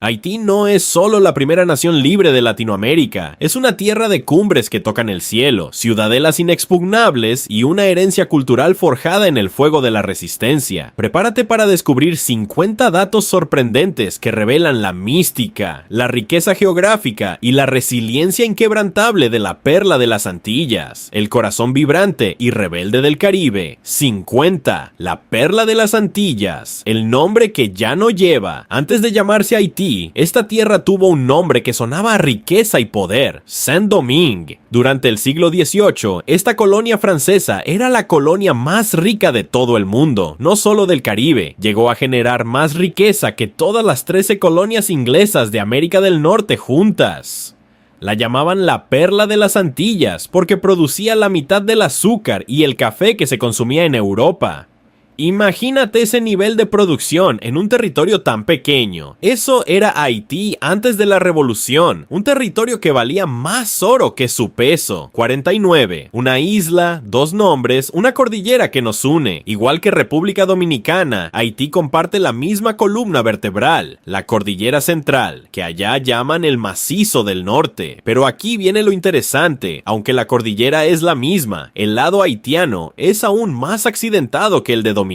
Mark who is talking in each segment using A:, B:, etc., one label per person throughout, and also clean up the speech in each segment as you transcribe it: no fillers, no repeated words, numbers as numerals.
A: Haití no es solo la primera nación libre de Latinoamérica, es una tierra de cumbres que tocan el cielo, ciudadelas inexpugnables y una herencia cultural forjada en el fuego de la resistencia. Prepárate para descubrir 50 datos sorprendentes que revelan la mística, la riqueza geográfica y la resiliencia inquebrantable de la perla de las Antillas, el corazón vibrante y rebelde del Caribe. 50. La perla de las Antillas, el nombre que ya no lleva. Antes de llamarse Haití, esta tierra tuvo un nombre que sonaba a riqueza y poder: Saint-Domingue. Durante el siglo XVIII, esta colonia francesa era la colonia más rica de todo el mundo, no solo del Caribe. Llegó a generar más riqueza que todas las 13 colonias inglesas de América del Norte juntas. La llamaban la perla de las Antillas porque producía la mitad del azúcar y el café que se consumía en Europa. Imagínate ese nivel de producción en un territorio tan pequeño. Eso era Haití antes de la revolución, un territorio que valía más oro que su peso. 49. Una isla, dos nombres, una cordillera que nos une. Igual que República Dominicana, Haití comparte la misma columna vertebral, la cordillera central, que allá llaman el macizo del norte. Pero aquí viene lo interesante: aunque la cordillera es la misma, el lado haitiano es aún más accidentado que el de Dominica.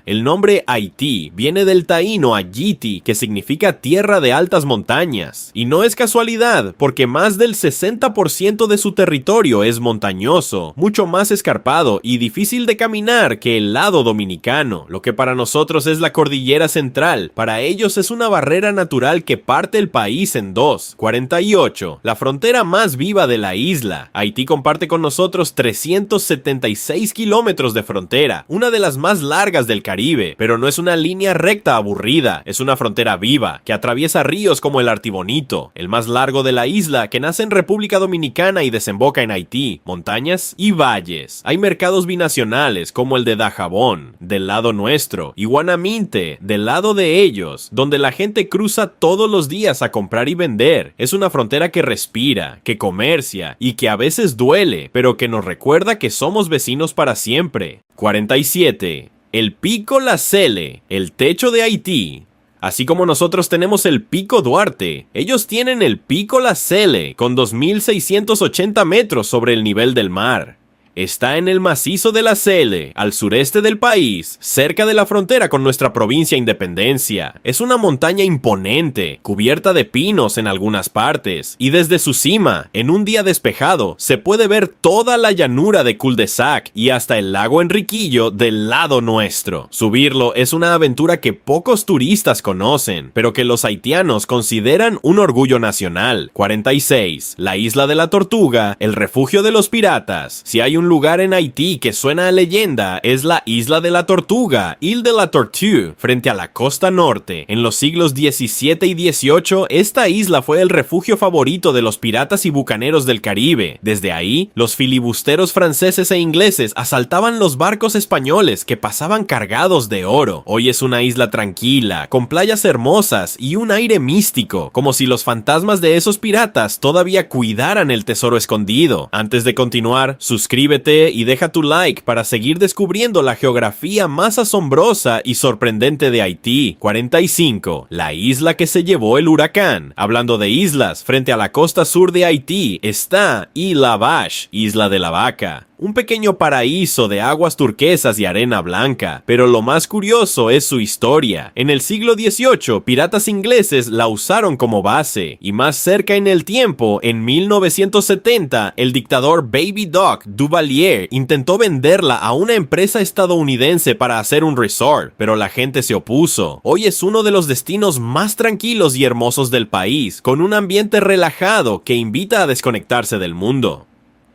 A: El nombre Haití viene del taíno Ayiti, que significa tierra de altas montañas. Y no es casualidad, porque más del 60% de su territorio es montañoso, mucho más escarpado y difícil de caminar que el lado dominicano. Lo que para nosotros es la cordillera central, para ellos es una barrera natural que parte el país en dos. 48. La frontera más viva de la isla. Haití comparte con nosotros 376 kilómetros de frontera, una de las más largas del Caribe, pero no es una línea recta aburrida, es una frontera viva, que atraviesa ríos como el Artibonito, el más largo de la isla, que nace en República Dominicana y desemboca en Haití, montañas y valles. Hay mercados binacionales como el de Dajabón, del lado nuestro, y Guanaminte, del lado de ellos, donde la gente cruza todos los días a comprar y vender. Es una frontera que respira, que comercia y que a veces duele, pero que nos recuerda que somos vecinos para siempre. 47. El Pico La Celle, el techo de Haití. Así como nosotros tenemos el Pico Duarte, ellos tienen el Pico La Celle, con 2.680 metros sobre el nivel del mar. Está en el macizo de la Celle, al sureste del país, cerca de la frontera con nuestra provincia Independencia. Es una montaña imponente, cubierta de pinos en algunas partes, y desde su cima, en un día despejado, se puede ver toda la llanura de Cul-de-Sac y hasta el lago Enriquillo del lado nuestro. Subirlo es una aventura que pocos turistas conocen, pero que los haitianos consideran un orgullo nacional. 46. La isla de la Tortuga, el refugio de los piratas. Si hay un lugar en Haití que suena a leyenda, es la isla de la Tortuga, Île de la Tortue, frente a la costa norte. En los siglos XVII y XVIII, esta isla fue el refugio favorito de los piratas y bucaneros del Caribe. Desde ahí, los filibusteros franceses e ingleses asaltaban los barcos españoles que pasaban cargados de oro. Hoy es una isla tranquila, con playas hermosas y un aire místico, como si los fantasmas de esos piratas todavía cuidaran el tesoro escondido. Antes de continuar, suscríbete y deja tu like para seguir descubriendo la geografía más asombrosa y sorprendente de Haití. 45. La isla que se llevó el huracán. Hablando de islas, frente a la costa sur de Haití está Île La Vache, Isla de la Vaca. Un pequeño paraíso de aguas turquesas y arena blanca, pero lo más curioso es su historia. En el siglo XVIII, piratas ingleses la usaron como base, y más cerca en el tiempo, en 1970, el dictador Baby Doc Duvalier intentó venderla a una empresa estadounidense para hacer un resort, pero la gente se opuso. Hoy es uno de los destinos más tranquilos y hermosos del país, con un ambiente relajado que invita a desconectarse del mundo.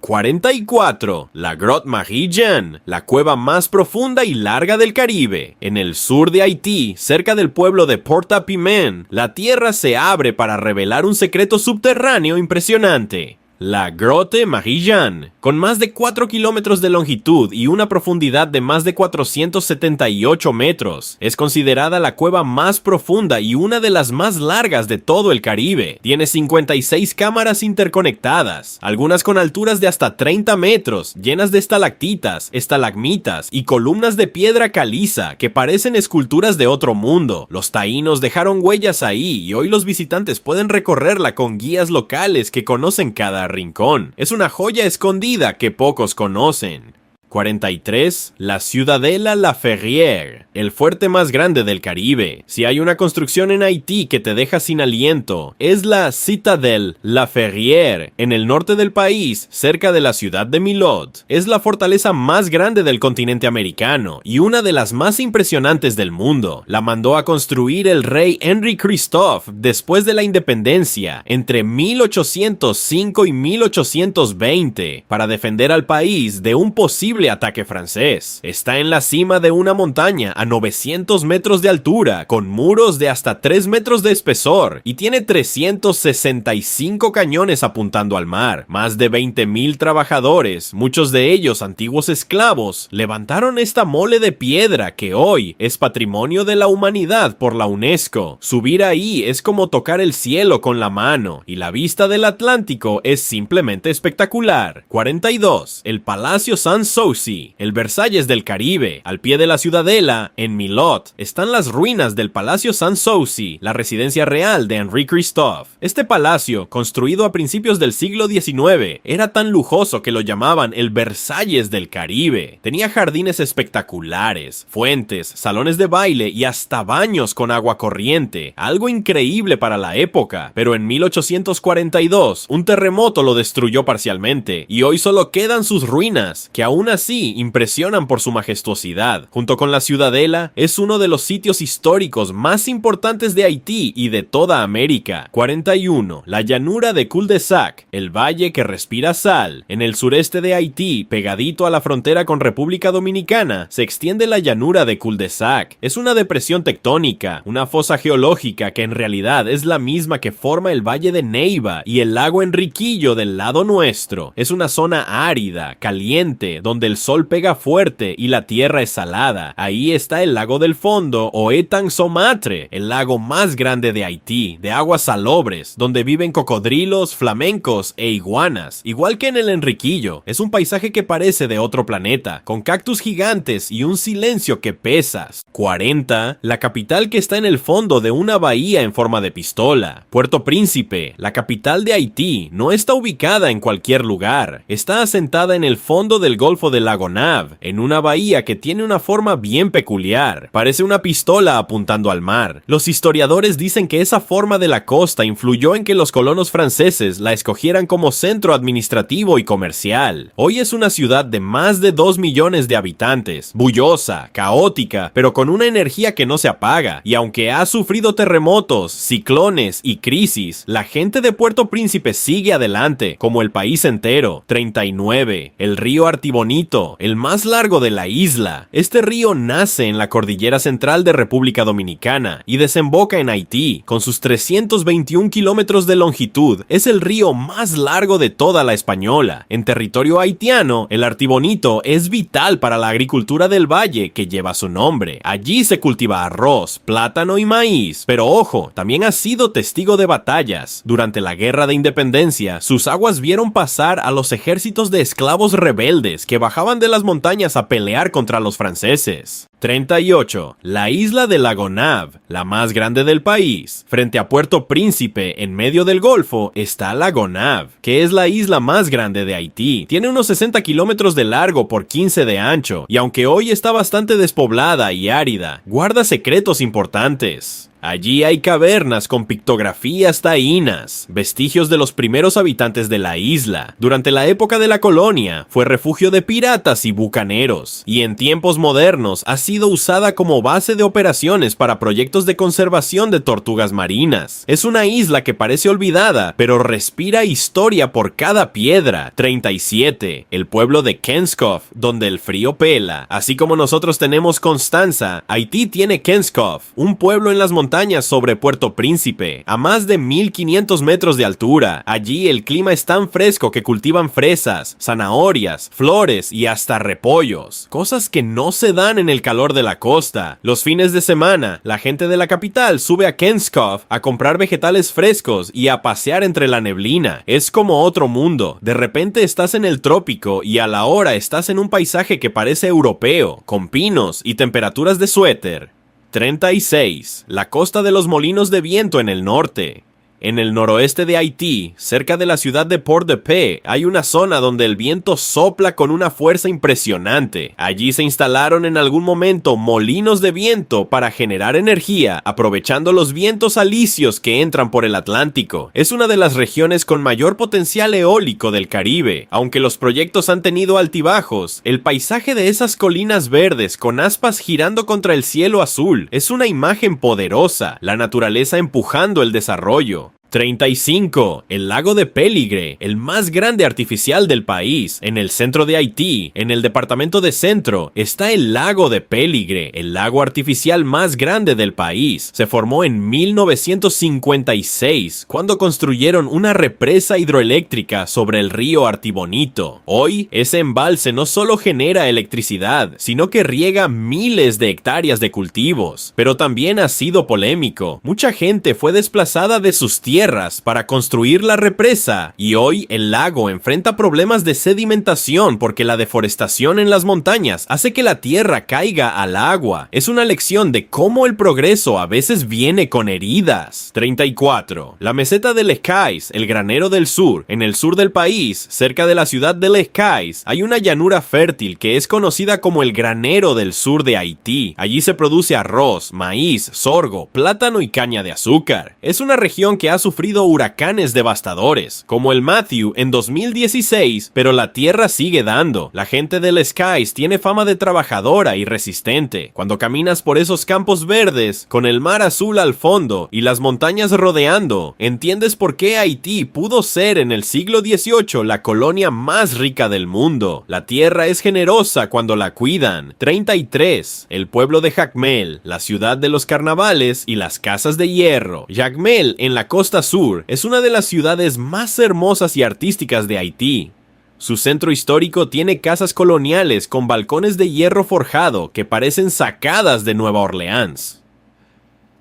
A: 44. La Grotte Marie-Jeanne, la cueva más profunda y larga del Caribe. En el sur de Haití, cerca del pueblo de Port-à-Piment, la tierra se abre para revelar un secreto subterráneo impresionante. La Grotte Marie-Jeanne, con más de 4 kilómetros de longitud y una profundidad de más de 478 metros, es considerada la cueva más profunda y una de las más largas de todo el Caribe. Tiene 56 cámaras interconectadas, algunas con alturas de hasta 30 metros, llenas de estalactitas, estalagmitas y columnas de piedra caliza que parecen esculturas de otro mundo. Los taínos dejaron huellas ahí y hoy los visitantes pueden recorrerla con guías locales que conocen cada rincón. Es una joya escondida que pocos conocen. 43. La Ciudadela La Ferrière, el fuerte más grande del Caribe. Si hay una construcción en Haití que te deja sin aliento, es la Citadelle La Ferrière, en el norte del país, cerca de la ciudad de Milot. Es la fortaleza más grande del continente americano y una de las más impresionantes del mundo. La mandó a construir el rey Henri Christophe después de la independencia, entre 1805 y 1820, para defender al país de un posible ataque francés. Está en la cima de una montaña a 900 metros de altura, con muros de hasta 3 metros de espesor, y tiene 365 cañones apuntando al mar. Más de 20,000 trabajadores, muchos de ellos antiguos esclavos, levantaron esta mole de piedra que hoy es patrimonio de la humanidad por la UNESCO. Subir ahí es como tocar el cielo con la mano, y la vista del Atlántico es simplemente espectacular. 42. El Palacio Sanssouci, el Versalles del Caribe. Al pie de la ciudadela, en Milot, están las ruinas del Palacio Sanssouci, la residencia real de Henri Christophe. Este palacio, construido a principios del siglo XIX, era tan lujoso que lo llamaban el Versalles del Caribe. Tenía jardines espectaculares, fuentes, salones de baile y hasta baños con agua corriente, algo increíble para la época, pero en 1842 un terremoto lo destruyó parcialmente y hoy solo quedan sus ruinas, que aún así impresionan por su majestuosidad. Junto con la ciudadela, es uno de los sitios históricos más importantes de Haití y de toda América. 41. La llanura de Cul-de-Sac, el valle que respira sal. En el sureste de Haití, pegadito a la frontera con República Dominicana, se extiende la llanura de Cul-de-Sac. Es una depresión tectónica, una fosa geológica que en realidad es la misma que forma el valle de Neiva y el lago Enriquillo del lado nuestro. Es una zona árida, caliente, donde el sol pega fuerte y la tierra es salada. Ahí está el lago del fondo o Etang Somatre, el lago más grande de Haití, de aguas salobres, donde viven cocodrilos, flamencos e iguanas. Igual que en el Enriquillo, es un paisaje que parece de otro planeta, con cactus gigantes y un silencio que pesas. 40. La capital que está en el fondo de una bahía en forma de pistola. Puerto Príncipe, la capital de Haití, no está ubicada en cualquier lugar. Está asentada en el fondo del Golfo del lago Nav, en una bahía que tiene una forma bien peculiar. Parece una pistola apuntando al mar. Los historiadores dicen que esa forma de la costa influyó en que los colonos franceses la escogieran como centro administrativo y comercial. Hoy es una ciudad de más de 2 millones de habitantes, bullosa, caótica, pero con una energía que no se apaga, y aunque ha sufrido terremotos, ciclones y crisis, la gente de Puerto Príncipe sigue adelante, como el país entero. 39. El río Artibonito, el más largo de la isla. Este río nace en la cordillera central de República Dominicana y desemboca en Haití. Con sus 321 kilómetros de longitud, es el río más largo de toda la Española. En territorio haitiano, el Artibonito es vital para la agricultura del valle que lleva su nombre. Allí se cultiva arroz, plátano y maíz. Pero ojo, también ha sido testigo de batallas. Durante la Guerra de Independencia, sus aguas vieron pasar a los ejércitos de esclavos rebeldes que bajaban de las montañas a pelear contra los franceses. 38. La isla de Lago Nav, la más grande del país. Frente a Puerto Príncipe, en medio del Golfo, está Lago Nav, que es la isla más grande de Haití. Tiene unos 60 kilómetros de largo por 15 de ancho, y aunque hoy está bastante despoblada y árida, guarda secretos importantes. Allí hay cavernas con pictografías taínas, vestigios de los primeros habitantes de la isla. Durante la época de la colonia, fue refugio de piratas y bucaneros, y en tiempos modernos ha sido usada como base de operaciones para proyectos de conservación de tortugas marinas. Es una isla que parece olvidada, pero respira historia por cada piedra. 37. El pueblo de Kenskoff, donde el frío pela. Así como nosotros tenemos Constanza, Haití tiene Kenskoff, un pueblo en las montañas montañas sobre Puerto Príncipe, a más de 1500 metros de altura. Allí el clima es tan fresco que cultivan fresas, zanahorias, flores y hasta repollos, cosas que no se dan en el calor de la costa. Los fines de semana, la gente de la capital sube a Kenskov a comprar vegetales frescos y a pasear entre la neblina. Es como otro mundo. De repente estás en el trópico y a la hora estás en un paisaje que parece europeo, con pinos y temperaturas de suéter. 36. La costa de los molinos de viento en el norte. En el noroeste de Haití, cerca de la ciudad de Port-de-Paix, hay una zona donde el viento sopla con una fuerza impresionante. Allí se instalaron en algún momento molinos de viento para generar energía, aprovechando los vientos alisios que entran por el Atlántico. Es una de las regiones con mayor potencial eólico del Caribe. Aunque los proyectos han tenido altibajos, el paisaje de esas colinas verdes con aspas girando contra el cielo azul es una imagen poderosa, la naturaleza empujando el desarrollo. 35. El lago de Peligre, el más grande artificial del país. En el centro de Haití, en el departamento de Centro, está el lago de Peligre, el lago artificial más grande del país. Se formó en 1956, cuando construyeron una represa hidroeléctrica sobre el río Artibonito. Hoy, ese embalse no solo genera electricidad, sino que riega miles de hectáreas de cultivos. Pero también ha sido polémico. Mucha gente fue desplazada de sus tierras para construir la represa, y hoy el lago enfrenta problemas de sedimentación porque la deforestación en las montañas hace que la tierra caiga al agua. Es una lección de cómo el progreso a veces viene con heridas. 34. La meseta de Les Cayes, el granero del sur. En el sur del país, cerca de la ciudad de Les Cayes, hay una llanura fértil que es conocida como el granero del sur de Haití. Allí se produce arroz, maíz, sorgo, plátano y caña de azúcar. Es una región que ha sufrido huracanes devastadores, como el Matthew en 2016, pero la tierra sigue dando. La gente de Les Cayes tiene fama de trabajadora y resistente. Cuando caminas por esos campos verdes, con el mar azul al fondo y las montañas rodeando, entiendes por qué Haití pudo ser en el siglo XVIII la colonia más rica del mundo. La tierra es generosa cuando la cuidan. 33. El pueblo de Jacmel, la ciudad de los carnavales y las casas de hierro. Jacmel, en la costa sur, es una de las ciudades más hermosas y artísticas de Haití. Su centro histórico tiene casas coloniales con balcones de hierro forjado que parecen sacadas de Nueva Orleans.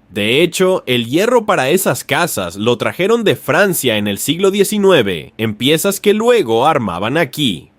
A: De hecho, el hierro para esas casas lo trajeron de Francia en el siglo XIX, en piezas que luego armaban aquí.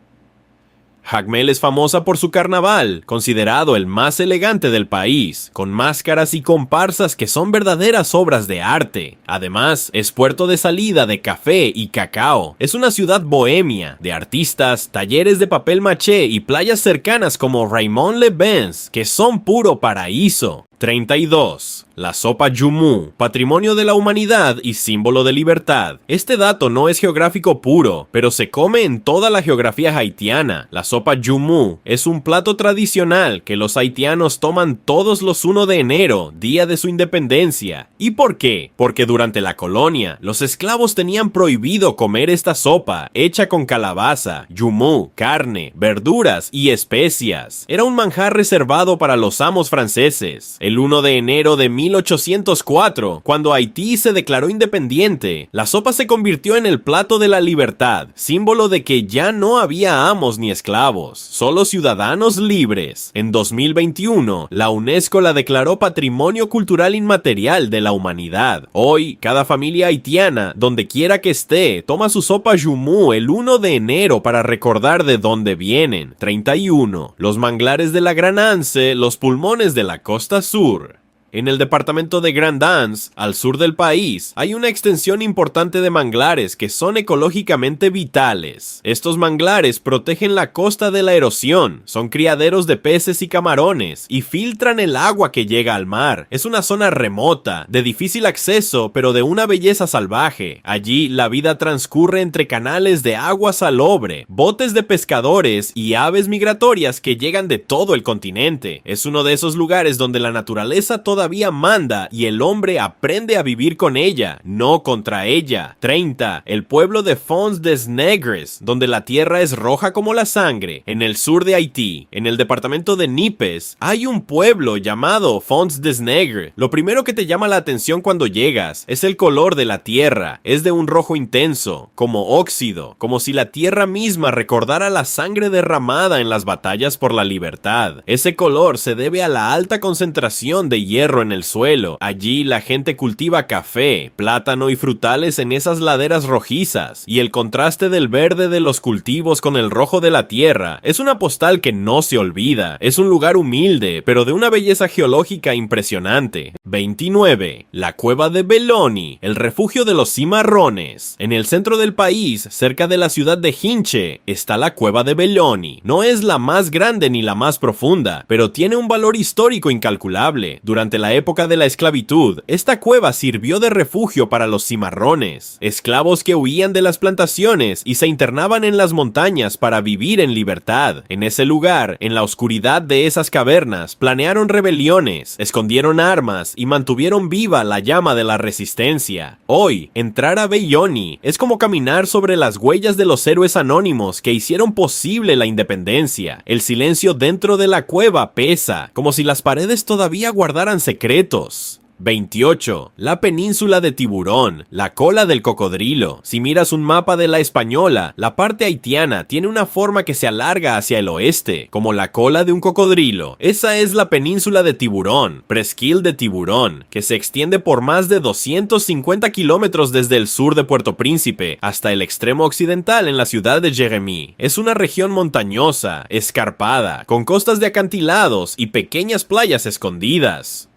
A: Jacmel es famosa por su carnaval, considerado el más elegante del país, con máscaras y comparsas que son verdaderas obras de arte. Además, es puerto de salida de café y cacao. Es una ciudad bohemia, de artistas, talleres de papel maché y playas cercanas como Raymond-les-Bains, que son puro paraíso. 32. La sopa Jumu, patrimonio de la humanidad y símbolo de libertad. Este dato no es geográfico puro, pero se come en toda la geografía haitiana. La sopa Jumu es un plato tradicional que los haitianos toman todos los 1 de enero, día de su independencia. ¿Y por qué? Porque durante la colonia, los esclavos tenían prohibido comer esta sopa, hecha con calabaza, jumu, carne, verduras y especias. Era un manjar reservado para los amos franceses. El 1 de enero de 1804, cuando Haití se declaró independiente, la sopa se convirtió en el plato de la libertad, símbolo de que ya no había amos ni esclavos, solo ciudadanos libres. En 2021, la UNESCO la declaró Patrimonio Cultural Inmaterial de la Humanidad. Hoy, cada familia haitiana, donde quiera que esté, toma su sopa Jumu el 1 de enero para recordar de dónde vienen. 31. Los manglares de la Gran Anse, los pulmones de la costa sur. En el departamento de Grand Anse, al sur del país, hay una extensión importante de manglares que son ecológicamente vitales. Estos manglares protegen la costa de la erosión, son criaderos de peces y camarones, y filtran el agua que llega al mar. Es una zona remota, de difícil acceso, pero de una belleza salvaje. Allí, la vida transcurre entre canales de agua salobre, botes de pescadores y aves migratorias que llegan de todo el continente. Es uno de esos lugares donde la naturaleza todavía todavía manda y el hombre aprende a vivir con ella, no contra ella. 30. El pueblo de Fonds des Negres, donde la tierra es roja como la sangre, en el sur de Haití. En el departamento de Nipes hay un pueblo llamado Fonds des Negres. Lo primero que te llama la atención cuando llegas es el color de la tierra. Es de un rojo intenso, como óxido, como si la tierra misma recordara la sangre derramada en las batallas por la libertad. Ese color se debe a la alta concentración de hierro en el suelo. Allí la gente cultiva café, plátano y frutales en esas laderas rojizas, y el contraste del verde de los cultivos con el rojo de la tierra es una postal que no se olvida. Es un lugar humilde, pero de una belleza geológica impresionante. 29. La cueva de Belloni, el refugio de los cimarrones. En el centro del país, cerca de la ciudad de Hinche, está la cueva de Belloni. No es la más grande ni la más profunda, pero tiene un valor histórico incalculable. Durante la época de la esclavitud, esta cueva sirvió de refugio para los cimarrones, esclavos que huían de las plantaciones y se internaban en las montañas para vivir en libertad. En ese lugar, en la oscuridad de esas cavernas, planearon rebeliones, escondieron armas y mantuvieron viva la llama de la resistencia. Hoy, entrar a Belloni es como caminar sobre las huellas de los héroes anónimos que hicieron posible la independencia. El silencio dentro de la cueva pesa, como si las paredes todavía guardaran secretos. 28. La península de Tiburón, la cola del cocodrilo. Si miras un mapa de la Española, la parte haitiana tiene una forma que se alarga hacia el oeste, como la cola de un cocodrilo. Esa es la península de Tiburón, Presqu'île de Tiburón, que se extiende por más de 250 kilómetros desde el sur de Puerto Príncipe hasta el extremo occidental en la ciudad de Jérémie. Es una región montañosa, escarpada, con costas de acantilados y pequeñas playas escondidas.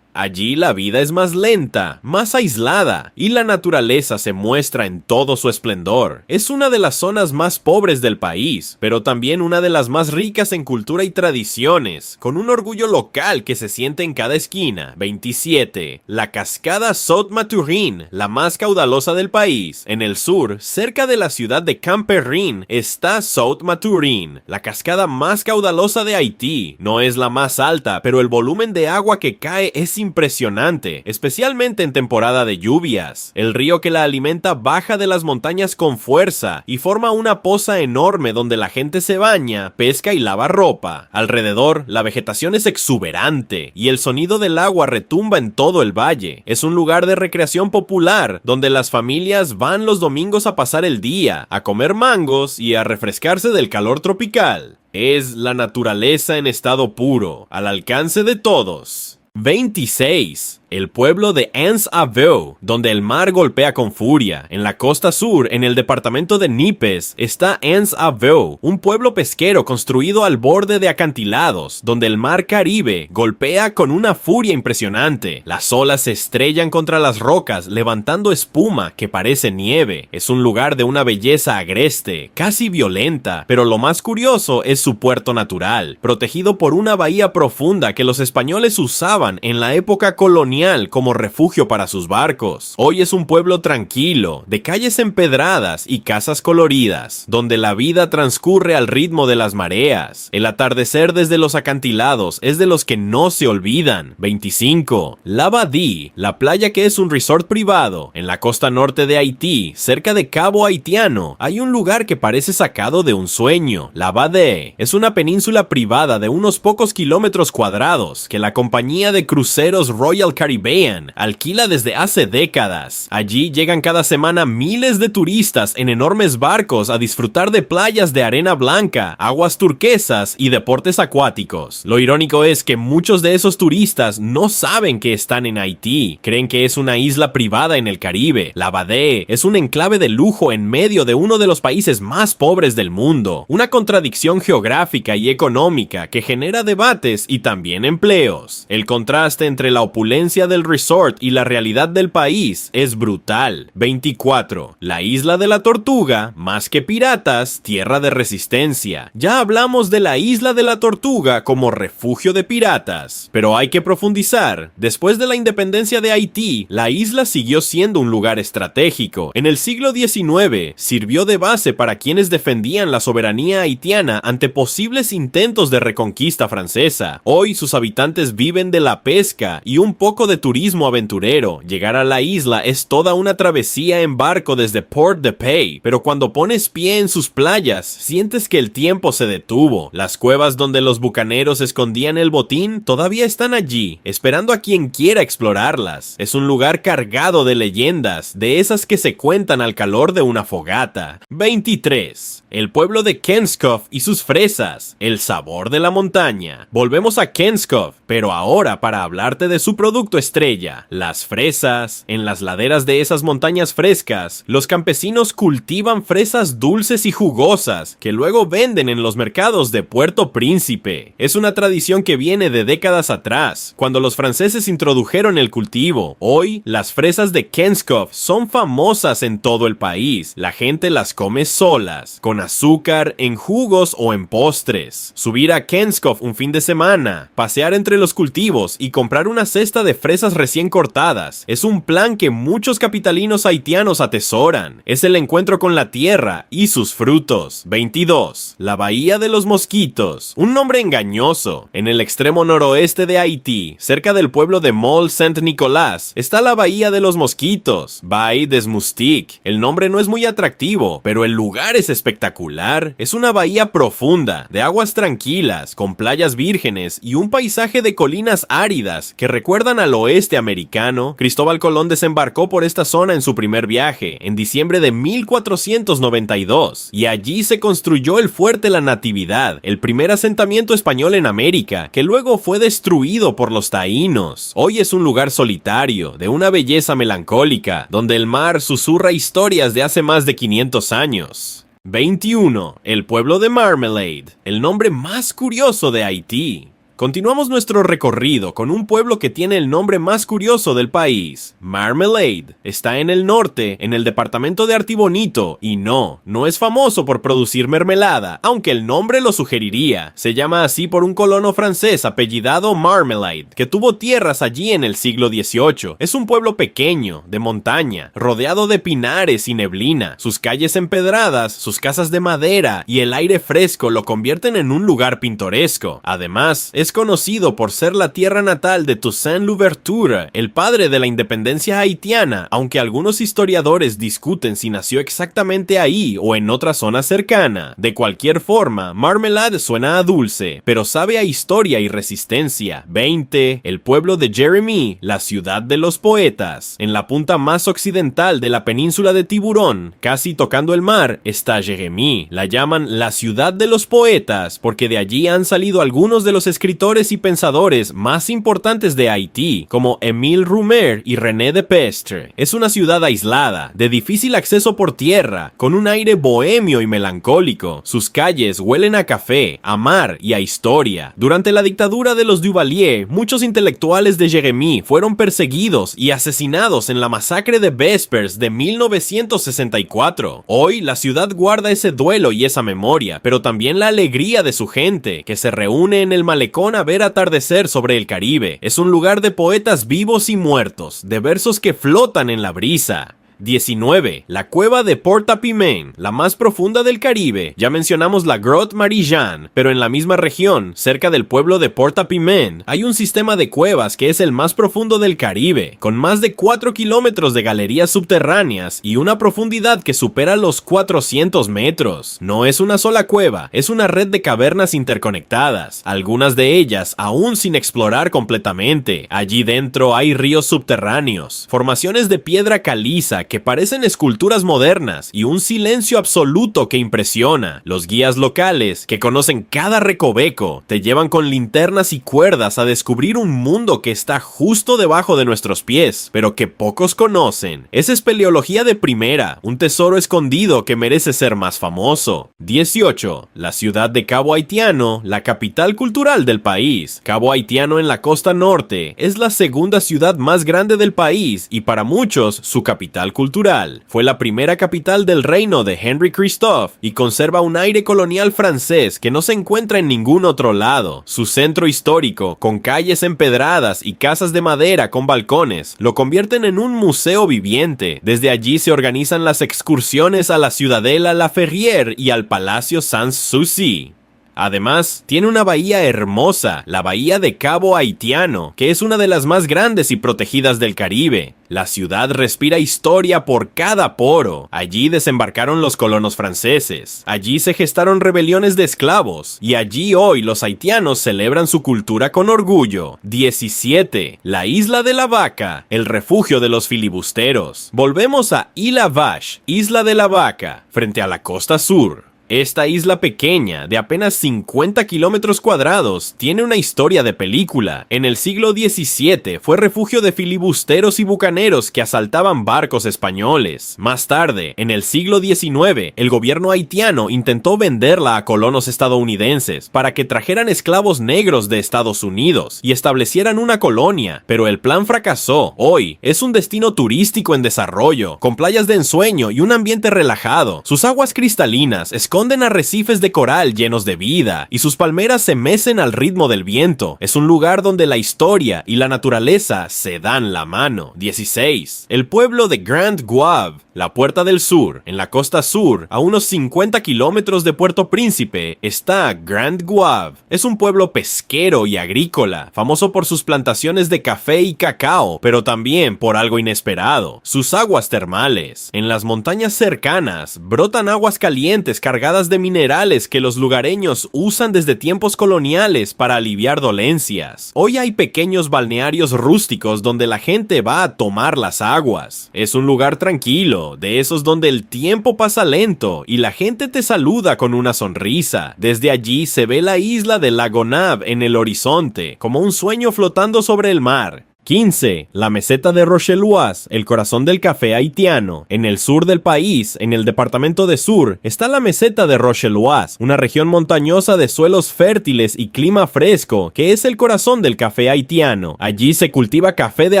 A: Allí la vida es más lenta, más aislada, y la naturaleza se muestra en todo su esplendor. Es una de las zonas más pobres del país, pero también una de las más ricas en cultura y tradiciones, con un orgullo local que se siente en cada esquina. 27. La cascada Saut-Maturin, la más caudalosa del país. En el sur, cerca de la ciudad de Camperin, está Saut-Maturin, la cascada más caudalosa de Haití. No es la más alta, pero el volumen de agua que cae es impresionante, especialmente en temporada de lluvias. El río que la alimenta baja de las montañas con fuerza y forma una poza enorme donde la gente se baña, pesca y lava ropa. Alrededor, la vegetación es exuberante y el sonido del agua retumba en todo el valle. Es un lugar de recreación popular donde las familias van los domingos a pasar el día, a comer mangos y a refrescarse del calor tropical. Es la naturaleza en estado puro, al alcance de todos. 26. El pueblo de Anse-à-Vaux, donde el mar golpea con furia. En la costa sur, en el departamento de Nipes, está Anse-à-Vaux, un pueblo pesquero construido al borde de acantilados, donde el mar Caribe golpea con una furia impresionante. Las olas se estrellan contra las rocas, levantando espuma que parece nieve. Es un lugar de una belleza agreste, casi violenta, pero lo más curioso es su puerto natural, protegido por una bahía profunda que los españoles usaban en la época colonial como refugio para sus barcos. Hoy es un pueblo tranquilo, de calles empedradas y casas coloridas, donde la vida transcurre al ritmo de las mareas. El atardecer desde los acantilados es de los que no se olvidan. 25. La Badie, la playa que es un resort privado. En la costa norte de Haití, cerca de Cabo Haitiano, hay un lugar que parece sacado de un sueño. La Badie es una península privada de unos pocos kilómetros cuadrados que la compañía de cruceros Royal Caribbean alquila desde hace décadas. Allí llegan cada semana miles de turistas en enormes barcos a disfrutar de playas de arena blanca, aguas turquesas y deportes acuáticos. Lo irónico es que muchos de esos turistas no saben que están en Haití, creen que es una isla privada en el Caribe. La Badie es un enclave de lujo en medio de uno de los países más pobres del mundo, una contradicción geográfica y económica que genera debates y también empleos. El contraste entre la opulencia distancia del resort y la realidad del país es brutal. 24. La isla de la Tortuga, más que piratas, tierra de resistencia. Ya hablamos de la isla de la Tortuga como refugio de piratas, pero hay que profundizar. Después de la independencia de Haití, la isla siguió siendo un lugar estratégico. En el siglo XIX, sirvió de base para quienes defendían la soberanía haitiana ante posibles intentos de reconquista francesa. Hoy sus habitantes viven de la pesca y un poco de turismo aventurero. Llegar a la isla es toda una travesía en barco desde Port-de-Paix, pero cuando pones pie en sus playas, sientes que el tiempo se detuvo. Las cuevas donde los bucaneros escondían el botín todavía están allí, esperando a quien quiera explorarlas. Es un lugar cargado de leyendas, de esas que se cuentan al calor de una fogata. 23. El pueblo de Kenskoff y sus fresas, el sabor de la montaña. Volvemos a Kenskoff, pero ahora para hablarte de su producto estrella, las fresas. En las laderas de esas montañas frescas, los campesinos cultivan fresas dulces y jugosas, que luego venden en los mercados de Puerto Príncipe. Es una tradición que viene de décadas atrás, cuando los franceses introdujeron el cultivo. Hoy, las fresas de Kenskoff son famosas en todo el país. La gente las come solas, con azúcar, en jugos o en postres. Subir a Kenskoff un fin de semana, pasear entre los cultivos y comprar una cesta de fresas recién cortadas es un plan que muchos capitalinos haitianos atesoran. Es el encuentro con la tierra y sus frutos. 22. La Bahía de los Mosquitos, un nombre engañoso. En el extremo noroeste de Haití, cerca del pueblo de Mol Saint-Nicolas, está la Bahía de los Mosquitos, Baie des Moustiques. El nombre no es muy atractivo, pero el lugar es espectacular. Es una bahía profunda, de aguas tranquilas, con playas vírgenes y un paisaje de colinas áridas que recuerdan al oeste americano. Cristóbal Colón desembarcó por esta zona en su primer viaje, en diciembre de 1492, y allí se construyó el Fuerte La Natividad, el primer asentamiento español en América, que luego fue destruido por los taínos. Hoy es un lugar solitario, de una belleza melancólica, donde el mar susurra historias de hace más de 500 años. 21. El pueblo de Marmalade, el nombre más curioso de Haití. Continuamos nuestro recorrido con un pueblo que tiene el nombre más curioso del país. Marmalade está en el norte, en el departamento de Artibonito, y no es famoso por producir mermelada, aunque el nombre lo sugeriría. Se llama así por un colono francés apellidado Marmalade, que tuvo tierras allí en el siglo XVIII. Es un pueblo pequeño, de montaña, rodeado de pinares y neblina. Sus calles empedradas, sus casas de madera y el aire fresco lo convierten en un lugar pintoresco. Además, es conocido por ser la tierra natal de Toussaint Louverture, el padre de la independencia haitiana, aunque algunos historiadores discuten si nació exactamente ahí o en otra zona cercana. De cualquier forma, Marmalade suena a dulce, pero sabe a historia y resistencia. 20. El pueblo de Jérémie, la ciudad de los poetas. En la punta más occidental de la península de Tiburón, casi tocando el mar, está Jérémie. La llaman la ciudad de los poetas porque de allí han salido algunos de los escritores y pensadores más importantes de Haití, como Émile Roumer y René Depestre. Es una ciudad aislada, de difícil acceso por tierra, con un aire bohemio y melancólico. Sus calles huelen a café, a mar y a historia. Durante la dictadura de los Duvalier, muchos intelectuales de Jérémie fueron perseguidos y asesinados en la masacre de Vespers de 1964. Hoy, la ciudad guarda ese duelo y esa memoria, pero también la alegría de su gente, que se reúne en el malecón a ver atardecer sobre el Caribe. Es un lugar de poetas vivos y muertos, de versos que flotan en la brisa. 19. La cueva de Port-à-Piment, la más profunda del Caribe. Ya mencionamos la Grotte Marie-Jeanne, pero en la misma región, cerca del pueblo de Port-à-Piment, hay un sistema de cuevas que es el más profundo del Caribe, con más de 4 kilómetros de galerías subterráneas y una profundidad que supera los 400 metros. No es una sola cueva, es una red de cavernas interconectadas, algunas de ellas aún sin explorar completamente. Allí dentro hay ríos subterráneos, formaciones de piedra caliza que parecen esculturas modernas y un silencio absoluto que impresiona. Los guías locales, que conocen cada recoveco, te llevan con linternas y cuerdas a descubrir un mundo que está justo debajo de nuestros pies, pero que pocos conocen. Es espeleología de primera, un tesoro escondido que merece ser más famoso. 18. La ciudad de Cabo Haitiano, la capital cultural del país. Cabo Haitiano en la costa norte es la segunda ciudad más grande del país y para muchos su capital cultural. Fue la primera capital del reino de Henry Christophe y conserva un aire colonial francés que no se encuentra en ningún otro lado. Su centro histórico, con calles empedradas y casas de madera con balcones, lo convierten en un museo viviente. Desde allí se organizan las excursiones a la Ciudadela La Ferrière y al Palacio Sans-Souci. Además, tiene una bahía hermosa, la bahía de Cabo Haitiano, que es una de las más grandes y protegidas del Caribe. La ciudad respira historia por cada poro. Allí desembarcaron los colonos franceses. Allí se gestaron rebeliones de esclavos. Y allí hoy los haitianos celebran su cultura con orgullo. 17. La Isla de la Vaca, el refugio de los filibusteros. Volvemos a Isla Vache, Isla de la Vaca, frente a la costa sur. Esta isla pequeña, de apenas 50 kilómetros cuadrados, tiene una historia de película. En el siglo XVII fue refugio de filibusteros y bucaneros que asaltaban barcos españoles. Más tarde, en el siglo XIX, el gobierno haitiano intentó venderla a colonos estadounidenses para que trajeran esclavos negros de Estados Unidos y establecieran una colonia, pero el plan fracasó. Hoy es un destino turístico en desarrollo, con playas de ensueño y un ambiente relajado. Sus aguas cristalinas esconden arrecifes de coral llenos de vida y sus palmeras se mecen al ritmo del viento. Es un lugar donde la historia y la naturaleza se dan la mano. 16. El pueblo de Grand Goave, la Puerta del Sur. En la costa sur, a unos 50 kilómetros de Puerto Príncipe, está Grand Goave. Es un pueblo pesquero y agrícola, famoso por sus plantaciones de café y cacao, pero también por algo inesperado: sus aguas termales. En las montañas cercanas brotan aguas calientes cargadas de minerales que los lugareños usan desde tiempos coloniales para aliviar dolencias. Hoy hay pequeños balnearios rústicos donde la gente va a tomar las aguas. Es un lugar tranquilo, de esos donde el tiempo pasa lento y la gente te saluda con una sonrisa. Desde allí se ve la isla de La Gonâve en el horizonte, como un sueño flotando sobre el mar. 15. La meseta de Rocheloise, el corazón del café haitiano. En el sur del país, en el departamento de Sur, está la meseta de Rocheloise, una región montañosa de suelos fértiles y clima fresco, que es el corazón del café haitiano. Allí se cultiva café de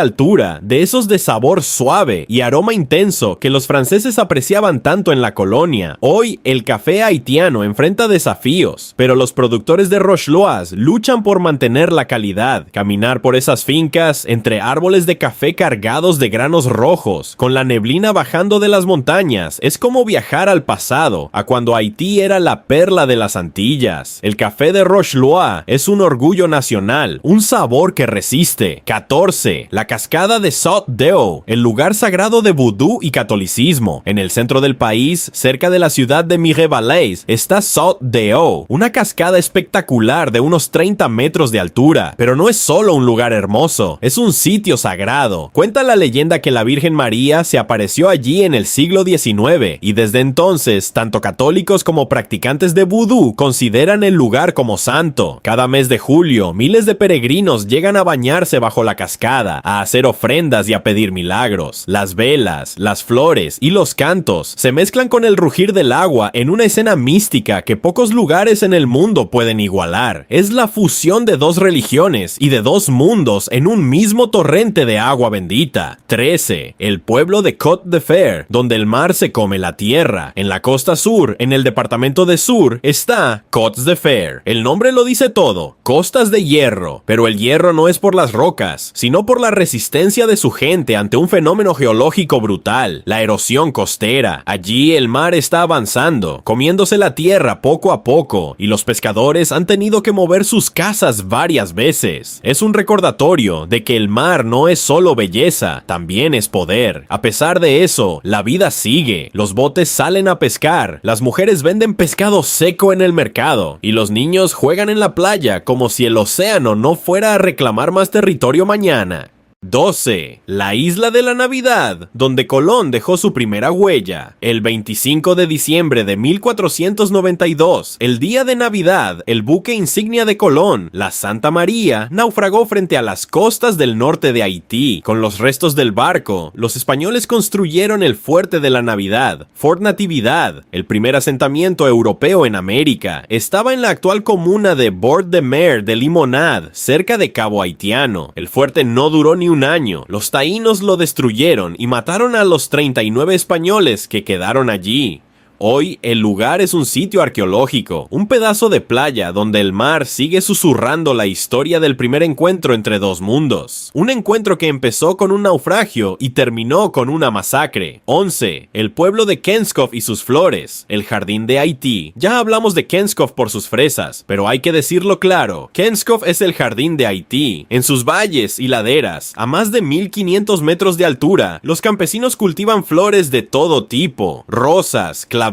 A: altura, de esos de sabor suave y aroma intenso que los franceses apreciaban tanto en la colonia. Hoy, el café haitiano enfrenta desafíos, pero los productores de Rocheloise luchan por mantener la calidad. Caminar por esas fincas, entre árboles de café cargados de granos rojos, con la neblina bajando de las montañas, es como viajar al pasado, a cuando Haití era la perla de las Antillas. El café de Rocheloise es un orgullo nacional, un sabor que resiste. 14. La cascada de Saut-Deo, el lugar sagrado de vudú y catolicismo. En el centro del país, cerca de la ciudad de Mirebalais, está Saut-Deo, una cascada espectacular de unos 30 metros de altura, pero no es solo un lugar hermoso, es un sitio sagrado. Cuenta la leyenda que la Virgen María se apareció allí en el siglo XIX y desde entonces, tanto católicos como practicantes de vudú consideran el lugar como santo. Cada mes de julio, miles de peregrinos llegan a bañarse bajo la cascada, a hacer ofrendas y a pedir milagros. Las velas, las flores y los cantos se mezclan con el rugir del agua en una escena mística que pocos lugares en el mundo pueden igualar. Es la fusión de dos religiones y de dos mundos en un mismo torrente de agua bendita. 13. El pueblo de Côte de Fer, donde el mar se come la tierra. En la costa sur, en el departamento de Sur, está Côtes de Fer. El nombre lo dice todo, costas de hierro, pero el hierro no es por las rocas, sino por la resistencia de su gente ante un fenómeno geológico brutal, la erosión costera. Allí el mar está avanzando, comiéndose la tierra poco a poco, y los pescadores han tenido que mover sus casas varias veces. Es un recordatorio de que el mar no es solo belleza, también es poder. A pesar de eso, la vida sigue. Los botes salen a pescar, las mujeres venden pescado seco en el mercado, y los niños juegan en la playa como si el océano no fuera a reclamar más territorio mañana. 12. La isla de la Navidad, donde Colón dejó su primera huella. El 25 de diciembre de 1492, el día de Navidad, el buque insignia de Colón, la Santa María, naufragó frente a las costas del norte de Haití. Con los restos del barco, los españoles construyeron el Fuerte de la Navidad, Fort Natividad, el primer asentamiento europeo en América. Estaba en la actual comuna de Bord de Mer de Limonade, cerca de Cabo Haitiano. El fuerte no duró ni un año. Los taínos lo destruyeron y mataron a los 39 españoles que quedaron allí. Hoy, el lugar es un sitio arqueológico, un pedazo de playa donde el mar sigue susurrando la historia del primer encuentro entre dos mundos. Un encuentro que empezó con un naufragio y terminó con una masacre. 11. El pueblo de Kenskof y sus flores, el jardín de Haití. Ya hablamos de Kenskof por sus fresas, pero hay que decirlo claro, Kenskof es el jardín de Haití. En sus valles y laderas, a más de 1500 metros de altura, los campesinos cultivan flores de todo tipo, rosas, claveles,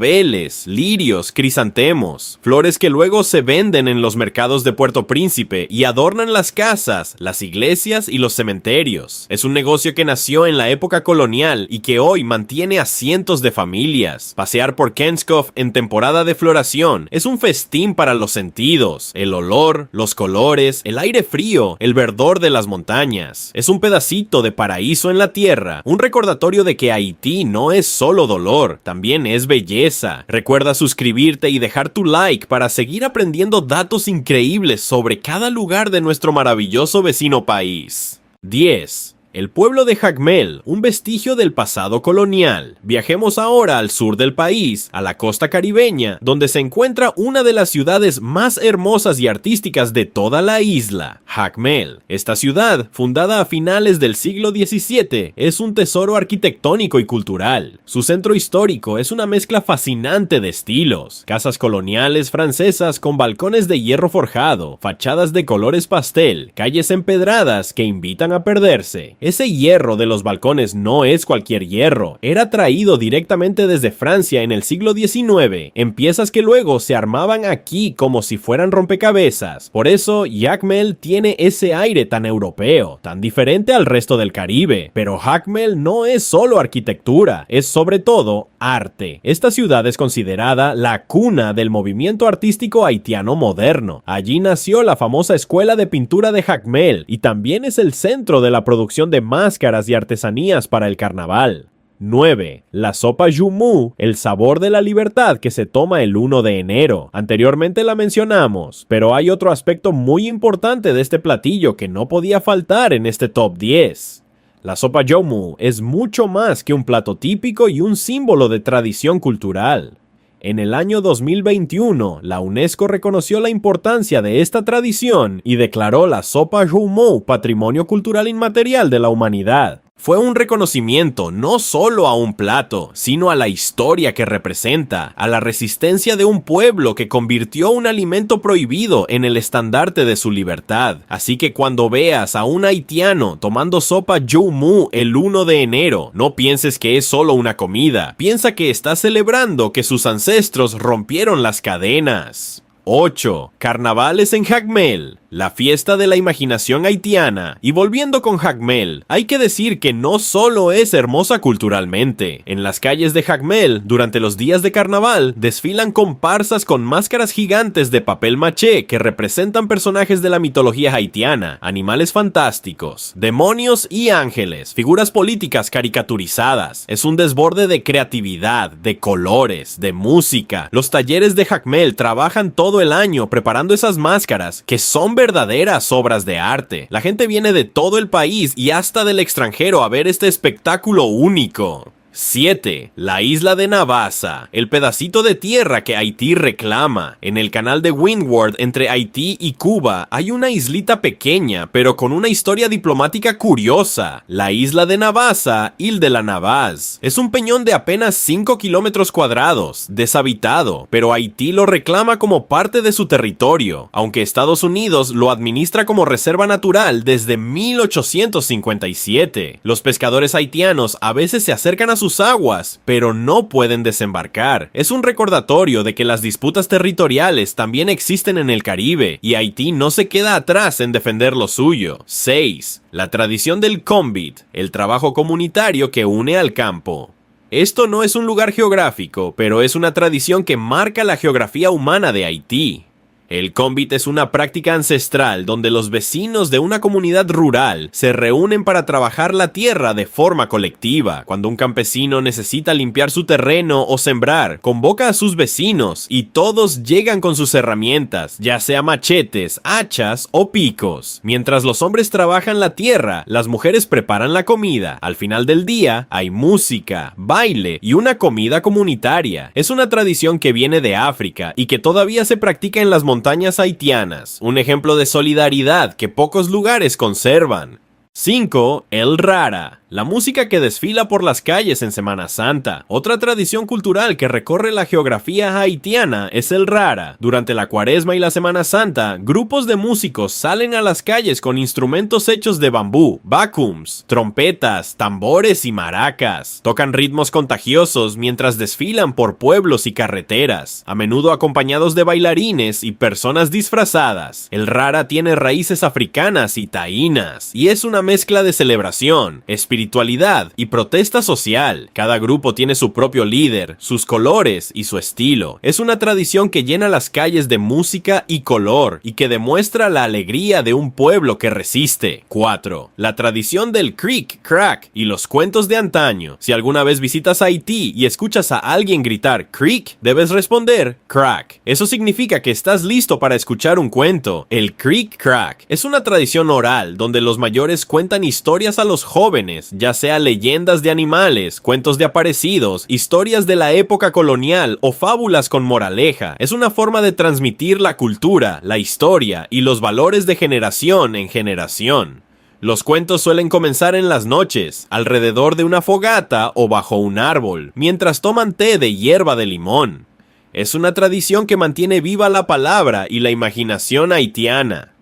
A: lirios, crisantemos, flores que luego se venden en los mercados de Puerto Príncipe y adornan las casas, las iglesias y los cementerios. Es un negocio que nació en la época colonial y que hoy mantiene a cientos de familias. Pasear por Kenskof en temporada de floración es un festín para los sentidos, el olor, los colores, el aire frío, el verdor de las montañas. Es un pedacito de paraíso en la tierra, un recordatorio de que Haití no es solo dolor, también es belleza. Recuerda suscribirte y dejar tu like para seguir aprendiendo datos increíbles sobre cada lugar de nuestro maravilloso vecino país. 10. El pueblo de Jacmel, un vestigio del pasado colonial. Viajemos ahora al sur del país, a la costa caribeña, donde se encuentra una de las ciudades más hermosas y artísticas de toda la isla, Jacmel. Esta ciudad, fundada a finales del siglo XVII, es un tesoro arquitectónico y cultural. Su centro histórico es una mezcla fascinante de estilos: casas coloniales francesas con balcones de hierro forjado, fachadas de colores pastel, calles empedradas que invitan a perderse. Ese hierro de los balcones no es cualquier hierro, era traído directamente desde Francia en el siglo XIX, en piezas que luego se armaban aquí como si fueran rompecabezas. Por eso, Jacmel tiene ese aire tan europeo, tan diferente al resto del Caribe. Pero Jacmel no es solo arquitectura, es sobre todo arte. Esta ciudad es considerada la cuna del movimiento artístico haitiano moderno. Allí nació la famosa escuela de pintura de Jacmel y también es el centro de la producción de máscaras y artesanías para el carnaval. 9. La sopa Jumu, el sabor de la libertad que se toma el 1 de enero. Anteriormente la mencionamos, pero hay otro aspecto muy importante de este platillo que no podía faltar en este top 10. La sopa Jumu es mucho más que un plato típico y un símbolo de tradición cultural. En el año 2021, la UNESCO reconoció la importancia de esta tradición y declaró la sopa Jumu Patrimonio Cultural Inmaterial de la Humanidad. Fue un reconocimiento no solo a un plato, sino a la historia que representa, a la resistencia de un pueblo que convirtió un alimento prohibido en el estandarte de su libertad. Así que cuando veas a un haitiano tomando sopa Jumu el 1 de enero, no pienses que es solo una comida, piensa que está celebrando que sus ancestros rompieron las cadenas. 8. Carnavales en Jacmel, la fiesta de la imaginación haitiana. Y volviendo con Jacmel, hay que decir que no solo es hermosa culturalmente. En las calles de Jacmel, durante los días de carnaval, desfilan comparsas con máscaras gigantes de papel maché que representan personajes de la mitología haitiana, animales fantásticos, demonios y ángeles, figuras políticas caricaturizadas. Es un desborde de creatividad, de colores, de música. Los talleres de Jacmel trabajan todo el año preparando esas máscaras que son verdaderas obras de arte. La gente viene de todo el país y hasta del extranjero a ver este espectáculo único. 7. La isla de Navassa, el pedacito de tierra que Haití reclama. En el canal de Windward entre Haití y Cuba hay una islita pequeña, pero con una historia diplomática curiosa. La isla de Navassa, Ile de la Navaz, es un peñón de apenas 5 kilómetros cuadrados, deshabitado, pero Haití lo reclama como parte de su territorio, aunque Estados Unidos lo administra como reserva natural desde 1857. Los pescadores haitianos a veces se acercan a sus sus aguas, pero no pueden desembarcar. Es un recordatorio de que las disputas territoriales también existen en el Caribe, y Haití no se queda atrás en defender lo suyo. 6. La tradición del Combit, el trabajo comunitario que une al campo. Esto no es un lugar geográfico, pero es una tradición que marca la geografía humana de Haití. El Combit es una práctica ancestral donde los vecinos de una comunidad rural se reúnen para trabajar la tierra de forma colectiva. Cuando un campesino necesita limpiar su terreno o sembrar, convoca a sus vecinos y todos llegan con sus herramientas, ya sea machetes, hachas o picos. Mientras los hombres trabajan la tierra, las mujeres preparan la comida. Al final del día, hay música, baile y una comida comunitaria. Es una tradición que viene de África y que todavía se practica en las montañas haitianas, un ejemplo de solidaridad que pocos lugares conservan. 5. El Rara, la música que desfila por las calles en Semana Santa. Otra tradición cultural que recorre la geografía haitiana es el Rara. Durante la Cuaresma y la Semana Santa, grupos de músicos salen a las calles con instrumentos hechos de bambú, bacums, trompetas, tambores y maracas. Tocan ritmos contagiosos mientras desfilan por pueblos y carreteras, a menudo acompañados de bailarines y personas disfrazadas. El Rara tiene raíces africanas y taínas, y es una mezcla de celebración, espiritualidad y protesta social. Cada grupo tiene su propio líder, sus colores y su estilo. Es una tradición que llena las calles de música y color y que demuestra la alegría de un pueblo que resiste. 4. La tradición del crick crack y los cuentos de antaño. Si alguna vez visitas Haití y escuchas a alguien gritar crick, debes responder crack. Eso significa que estás listo para escuchar un cuento. El crick crack es una tradición oral donde los mayores cuentan historias a los jóvenes, ya sea leyendas de animales, cuentos de aparecidos, historias de la época colonial o fábulas con moraleja. Es una forma de transmitir la cultura, la historia y los valores de generación en generación. Los cuentos suelen comenzar en las noches, alrededor de una fogata o bajo un árbol, mientras toman té de hierba de limón. Es una tradición que mantiene viva la palabra y la imaginación haitiana.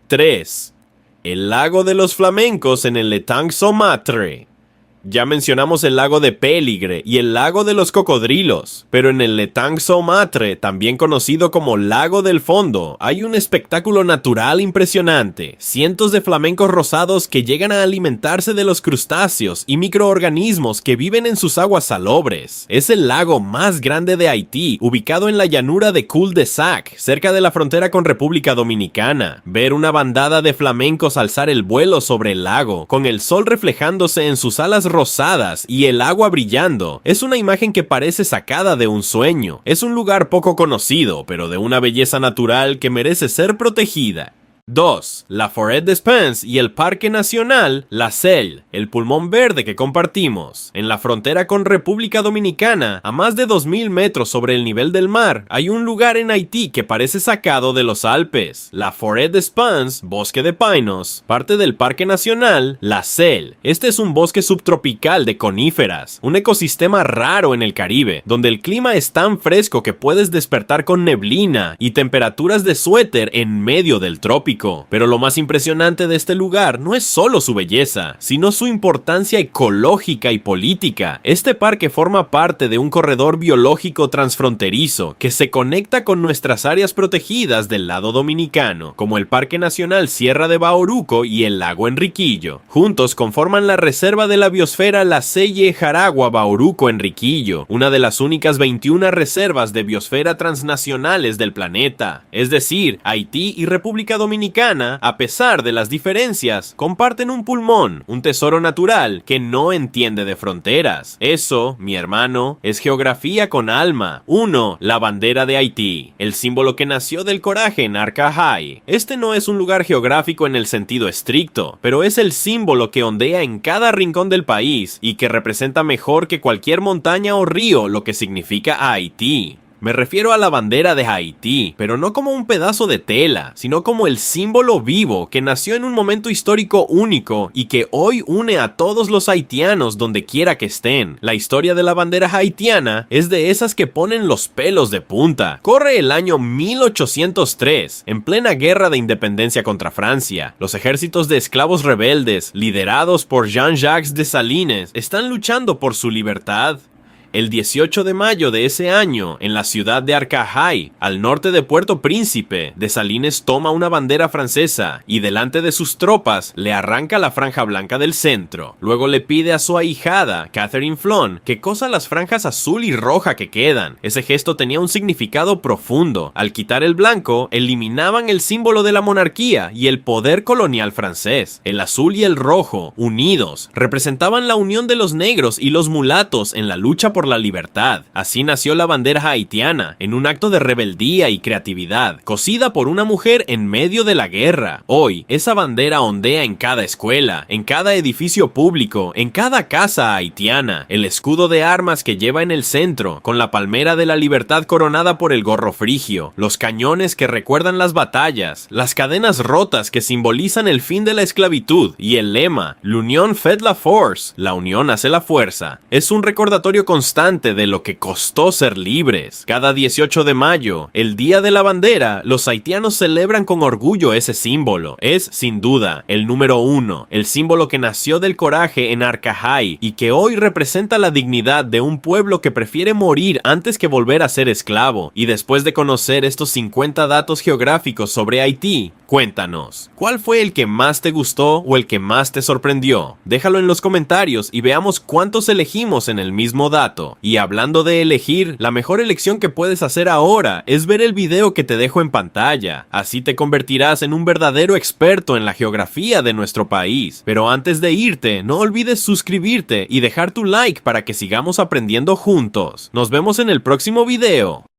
A: 3. El lago de los flamencos en el Letang Somatre. Ya mencionamos el lago de Peligre y el lago de los cocodrilos, pero en el Letang Somatre, también conocido como Lago del Fondo, hay un espectáculo natural impresionante. Cientos de flamencos rosados que llegan a alimentarse de los crustáceos y microorganismos que viven en sus aguas salobres. Es el lago más grande de Haití, ubicado en la llanura de Cul-de-Sac, cerca de la frontera con República Dominicana. Ver una bandada de flamencos alzar el vuelo sobre el lago, con el sol reflejándose en sus alas rosadas y el agua brillando, es una imagen que parece sacada de un sueño. Es un lugar poco conocido, pero de una belleza natural que merece ser protegida. 2. La Forêt des Pins y el Parque Nacional La Selle, el pulmón verde que compartimos. En la frontera con República Dominicana, a más de 2000 metros sobre el nivel del mar, hay un lugar en Haití que parece sacado de los Alpes. La Forêt des Pins, bosque de pinos, parte del Parque Nacional La Selle. Este es un bosque subtropical de coníferas, un ecosistema raro en el Caribe, donde el clima es tan fresco que puedes despertar con neblina y temperaturas de suéter en medio del trópico. Pero lo más impresionante de este lugar no es solo su belleza, sino su importancia ecológica y política. Este parque forma parte de un corredor biológico transfronterizo que se conecta con nuestras áreas protegidas del lado dominicano, como el Parque Nacional Sierra de Bauruco y el Lago Enriquillo. Juntos conforman la Reserva de la Biosfera La Selle Jaragua Bauruco Enriquillo, una de las únicas 21 reservas de biosfera transnacionales del planeta. Es decir, Haití y República Dominicana, a pesar de las diferencias, comparten un pulmón, un tesoro natural que no entiende de fronteras. Eso, mi hermano, es geografía con alma. 1. La bandera de Haití, el símbolo que nació del coraje en Arcahai. Este no es un lugar geográfico en el sentido estricto, pero es el símbolo que ondea en cada rincón del país y que representa mejor que cualquier montaña o río lo que significa Haití. Me refiero a la bandera de Haití, pero no como un pedazo de tela, sino como el símbolo vivo que nació en un momento histórico único y que hoy une a todos los haitianos donde quiera que estén. La historia de la bandera haitiana es de esas que ponen los pelos de punta. Corre el año 1803, en plena guerra de independencia contra Francia. Los ejércitos de esclavos rebeldes, liderados por Jean-Jacques Dessalines, están luchando por su libertad. El 18 de mayo de ese año, en la ciudad de Arcajay, al norte de Puerto Príncipe, Dessalines toma una bandera francesa y delante de sus tropas le arranca la franja blanca del centro. Luego le pide a su ahijada, Catherine Flon, que cosa las franjas azul y roja que quedan. Ese gesto tenía un significado profundo. Al quitar el blanco, eliminaban el símbolo de la monarquía y el poder colonial francés. El azul y el rojo, unidos, representaban la unión de los negros y los mulatos en la lucha por la libertad. Así nació la bandera haitiana, en un acto de rebeldía y creatividad, cosida por una mujer en medio de la guerra. Hoy, esa bandera ondea en cada escuela, en cada edificio público, en cada casa haitiana. El escudo de armas que lleva en el centro, con la palmera de la libertad coronada por el gorro frigio, los cañones que recuerdan las batallas, las cadenas rotas que simbolizan el fin de la esclavitud y el lema, l'union fait la force, la unión hace la fuerza, es un recordatorio constante de lo que costó ser libres. Cada 18 de mayo, el Día de la Bandera, los haitianos celebran con orgullo ese símbolo. Es, sin duda, el número 1, el símbolo que nació del coraje en Arcajay y que hoy representa la dignidad de un pueblo que prefiere morir antes que volver a ser esclavo. Y después de conocer estos 50 datos geográficos sobre Haití, cuéntanos, ¿cuál fue el que más te gustó o el que más te sorprendió? Déjalo en los comentarios y veamos cuántos elegimos en el mismo dato. Y hablando de elegir, la mejor elección que puedes hacer ahora es ver el video que te dejo en pantalla. Así te convertirás en un verdadero experto en la geografía de nuestro país. Pero antes de irte, no olvides suscribirte y dejar tu like para que sigamos aprendiendo juntos. Nos vemos en el próximo video.